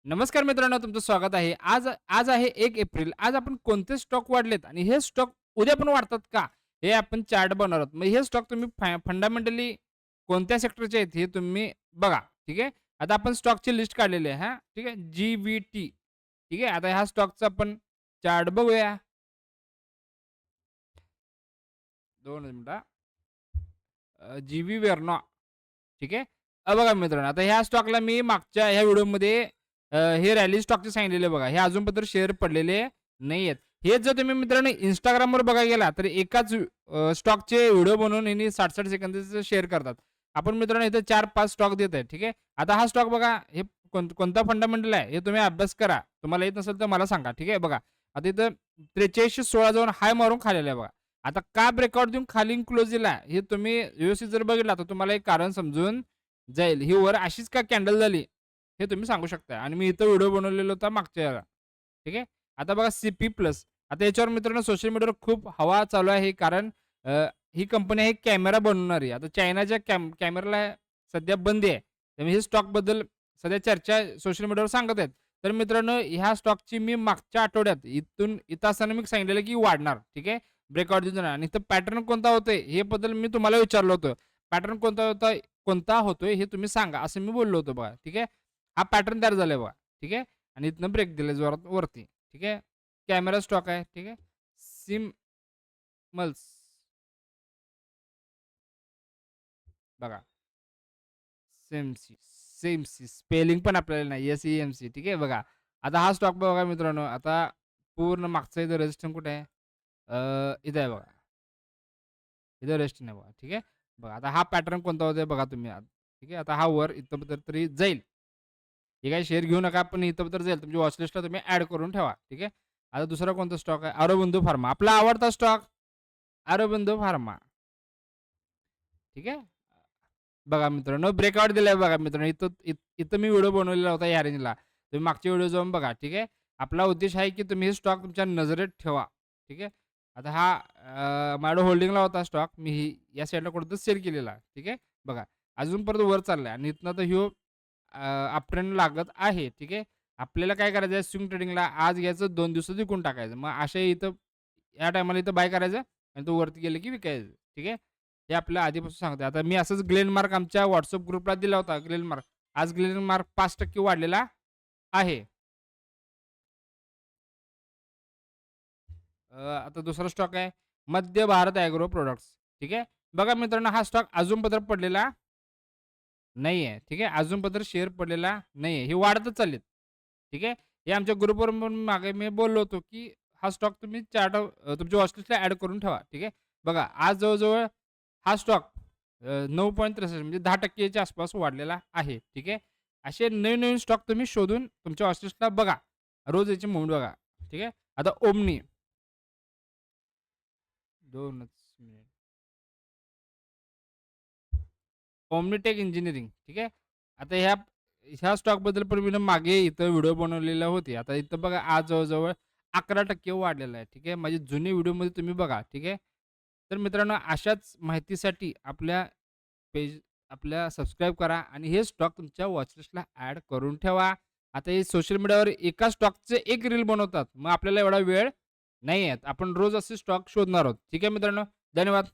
नमस्कार मित्रांनो, तुमचं स्वागत आहे. आज आज आहे 1 एप्रिल. आज आपण कोणते स्टॉक वाढलेत आणि हे स्टॉक उद्या पण वाढतात का? हे आपण चार्ट बनवणार आहोत. मग हे स्टॉक तुम्ही फंडामेंटली कोणत्या सेक्टरचे आहेत हे तुम्ही बघा. ठीक आहे. आता आपण स्टॉकची लिस्ट काढलेली आहे हां. ठीक आहे. GVT. ठीक आहे. आता ह्या स्टॉकचा आपण चार्ट बघूया. 2 मिनिटं. GV Verna. ठीक आहे. बघा मित्रांनो, आता ह्या स्टॉकला मी मागच्या ह्या व्हिडिओमध्ये हे रॅली स्टॉकचे सांगितलेले बघा. हे अजून पण शेअर पडलेले नाहीयेत. हेच जर तुम्ही मित्रांनो Instagramवर बघायला गेला, तर एकाच स्टॉकचे व्हिडिओ बनवून ह्यांनी 60-60 सेकंदाचे शेअर करतात. आपण मित्रांनो इथे 4-5 स्टॉक देत आहे. ठीक आहे. आता हा स्टॉक बघा, हे कोणता फंडामेंटल आहे, हे तुम्ही अभ्यास करा. तुम्हाला येत नसेल तर मला सांगा. ठीक आहे. बघा, आता इथं 4316 जाऊन हाय मारून खाली आलाय बघा. आता का ब्रेकआउट देऊन खाली क्लोज दिला, हे तुम्ही व्यवस्थित जर बघितला, तर तुम्हाला एक कारण समजून जाईल. ही वर अशीच का कॅन्डल झाली, हे तुम्ही सांगू शकता. आणि मी इथं व्हिडिओ बनवलेला होता मागच्या याला. ठीक आहे. आता बघा CP प्लस. आता याच्यावर मित्रांनो सोशल मीडियावर खूप हवा चालू आहे. कारण ही कंपनी आहे कॅमेरा बनवणारी. आता चायनाच्या कॅमेराला सध्या बंदी आहे. त्यामुळे हे स्टॉकबद्दल सध्या चर्चा सोशल मीडियावर सांगत आहेत. तर मित्रांनो ह्या स्टॉकची मी मागच्या आठवड्यात इथं असताना मी सांगितलेलं की वाढणार. ठीक आहे. ब्रेकआउट देणार आणि इथं पॅटर्न कोणता होतोय हे बद्दल मी तुम्हाला विचारलं होतं. पॅटर्न कोणता होतोय हे तुम्ही सांगा, असं मी बोललो होतो बघा. ठीक आहे. हा पॅटर्न तयार झालाय बघा. ठीक आहे. आणि इथनं ब्रेक दिलाय जोरात वरती. ठीक आहे. कॅमेरा स्टॉक आहे. ठीक आहे. सिमल्स बघा. सेमसी सेमसी स्पेलिंग पण आपल्याला नाही. SEMC. ठीक आहे. बघा. आता हा स्टॉक बघा मित्रांनो. आता पूर्ण मागचा इथं रेजिस्टन्स कुठे आहे? इथं आहे बघा. इथं रेस्ट नाही बघा. ठीक आहे. बघा आता हा पॅटर्न कोणता होता बघा तुम्ही आज. ठीक आहे. आता हा वर इथं तरी जाईल. हे काही शेअर घेऊ नका, पण इथं तर जाईल. तुमची वॉच लिस्टला तुम्ही ॲड करून ठेवा. ठीक आहे. आता दुसरा कोणता स्टॉक आहे? ऑरोबिंदो फार्मा. आपला आवडता स्टॉक ऑरोबिंदो फार्मा. ठीक आहे. बघा मित्रांनो ब्रेकआउट दिलाय बघा मित्रांनो. इथं मी व्हिडिओ बनवलेला होता या रेंजला. तुम्ही मागचे व्हिडिओ जाऊन बघा. ठीक आहे. आपला उद्देश आहे की तुम्ही हे स्टॉक तुमच्या नजरेत ठेवा. ठीक आहे. आता हा माझ्याकडे होल्डिंगला होता स्टॉक. मी या साईडला कुठेतरी सेल केलेला. ठीक आहे. बघा अजून परत वर चाललाय आणि इथनं तर ह्यो अपट्रेंड लागत आहे. ठीक आहे. आपल्याला काय करायचं आहे स्विंग ट्रेडिंगला आज घ्यायचं 2 दिवसात विकून टाकायचं. मग अशा इथं या टायमाला इथं बाय करायचं आणि तो वरती गेलं की विकायचं. ठीक आहे. हे आपल्याला आधीपासून सांगतोय. आता मी असंच ग्लेनमार्क आमच्या WhatsApp ग्रुपला दिला होता ग्लेनमार्क. आज ग्लेनमार्क 5% वाढलेला आहे. आता दुसरा स्टॉक आहे मध्य भारत ॲग्रो प्रॉडक्ट्स. ठीक आहे. बघा मित्रांनो हा स्टॉक अजून पत्र पडलेला नाहीये. ठीक आहे. अजून पत्र शेअर पडलेला नाहीये. हे वाढतच चाललेत. ठीक आहे. हे आमच्या ग्रुपवर पण मागे मी बोललो होतो, की हा स्टॉक तुम्ही तुमच्या वॉच लिस्टला ॲड करून ठेवा. ठीक आहे. बघा आज जवळ-जवळ हा स्टॉक 9.63 म्हणजे 10% च्या आसपास वाढलेला आहे. ठीक आहे. असे नवीन-नवीन स्टॉक तुम्ही शोधून तुमच्या वॉच लिस्टला बघा. रोज याची मूव्हमेंट बघा. ठीक आहे. आता ओमनी 2च मिनिट. ओमनीटेक इंजिनिअरिंग. ठीक आहे. आता ह्या स्टॉकबद्दल पण मी ना मागे इथं व्हिडिओ बनवलेला होते. आता इथं बघा आज जवळ-जवळ 11% वाढलेला आहे. ठीक आहे. माझे जुने व्हिडिओमध्ये तुम्ही बघा. ठीक आहे. तर मित्रांनो अशाच माहितीसाठी पेज आपल्या सबस्क्राईब करा आणि हे स्टॉक तुमच्या वॉच लिस्टला ॲड करून ठेवा. आता हे सोशल मीडियावर एका स्टॉकचे एक रील बनवतात. मग आपल्याला एवढा वेळ नाही आहे. आपण रोज असे स्टॉक शोधणार आहोत. ठीक आहे मित्रांनो. धन्यवाद.